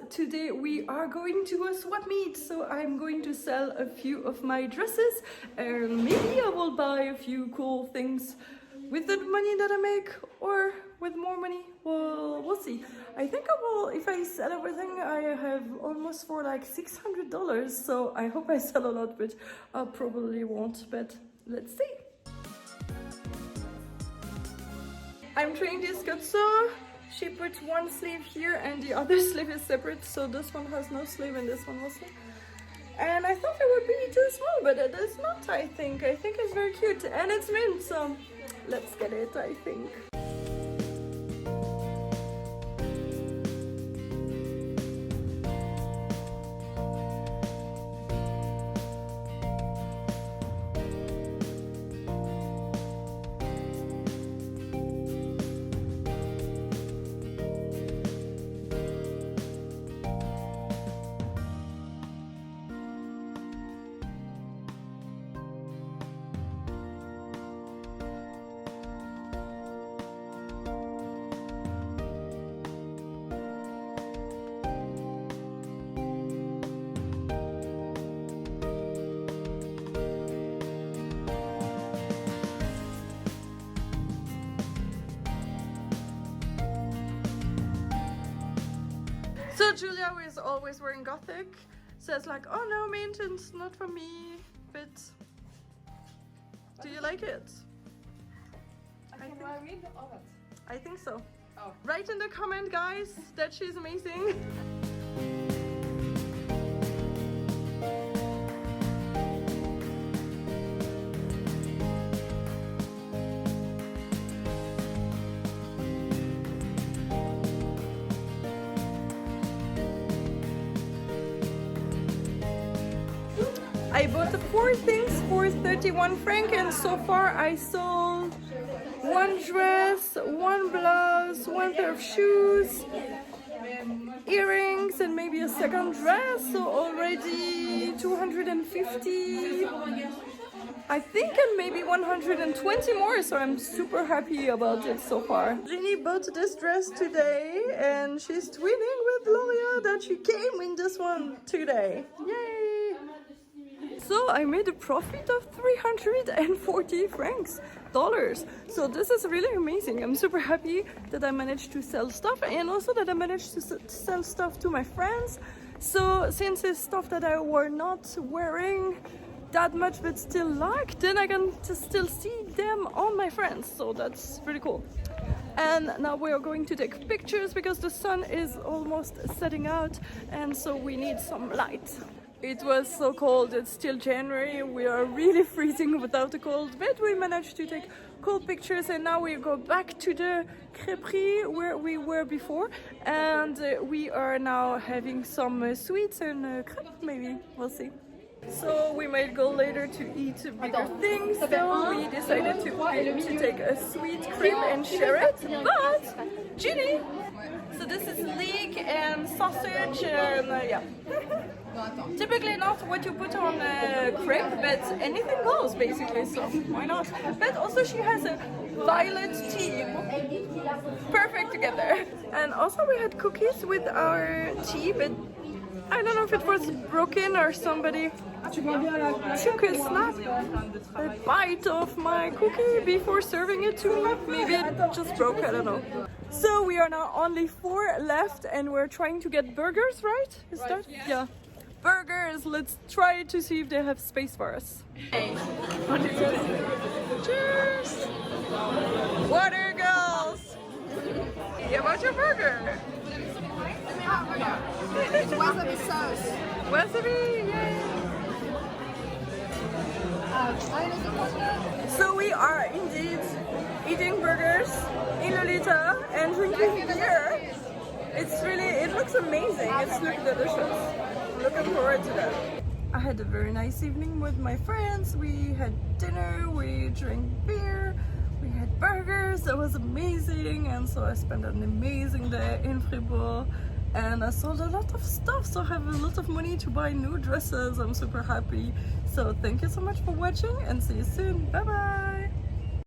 today we are going to a swap meet, so I'm going to sell a few of my dresses and maybe I will buy a few cool things with the money that I make or with more money. Well, we'll see. I think I will, if I sell everything, I have almost for like $600, so I hope I sell a lot, but I probably won't, but let's see. I'm trying this cut, so she puts one sleeve here and the other sleeve is separate, so this one has no sleeve and this one also. And I thought it would be too small, but it is not, I think. I think it's very cute and it's mint, so let's get it, I think. So Julia, who is always wearing gothic, says like, oh no, maintenance, not for me, but do you like it? I think so. Oh. Write in the comment, guys, that she's amazing. I bought the 4 things for 31 francs and so far I sold 1 dress, 1 blouse, 1 pair of shoes, earrings and maybe a second dress, so already 250 I think, and maybe 120 more, so I'm super happy about it so far. Jenny bought this dress today and she's twinning with Loria that she came in this one today. Yay! So I made a profit of 340 francs dollars. So this is really amazing. I'm super happy that I managed to sell stuff and also that I managed to sell stuff to my friends. So since it's stuff that I were not wearing that much but still like, then I can still see them on my friends. So that's pretty cool. And now we are going to take pictures because the sun is almost setting out and so we need some light. It was so cold, it's still January, we are really freezing without the cold, but we managed to take cool pictures and now we go back to the crêperie where we were before and we are now having some sweets and crêpes maybe, we'll see. So we might go later to eat bigger things, so we decided to take a sweet crepe and share it, but Ginny! So this is leek and sausage and yeah. Typically not what you put on a crepe, but anything goes basically, so why not? But also she has a violet tea, perfect together. And also we had cookies with our tea, but I don't know if it was broken or somebody took a snap, a bite of my cookie before serving it to me. Maybe it just broke, I don't know. So we are now only 4 left and we're trying to get burgers, right? Is that? Yeah. Burgers, let's try to see if they have space for us. Hey. Cheers! Water girls! Yeah, what's your burger? Wasabi sauce. Wasabi, yay! So we are indeed eating burgers in Lolita and drinking beer. It's really, it looks amazing. It's looking delicious. Looking forward to that. I had a very nice evening with my friends. We had dinner, we drank beer, we had burgers. That was amazing, and so I spent an amazing day in Fribourg and I sold a lot of stuff, so I have a lot of money to buy new dresses. I'm super happy. So thank you so much for watching and see you soon. Bye bye.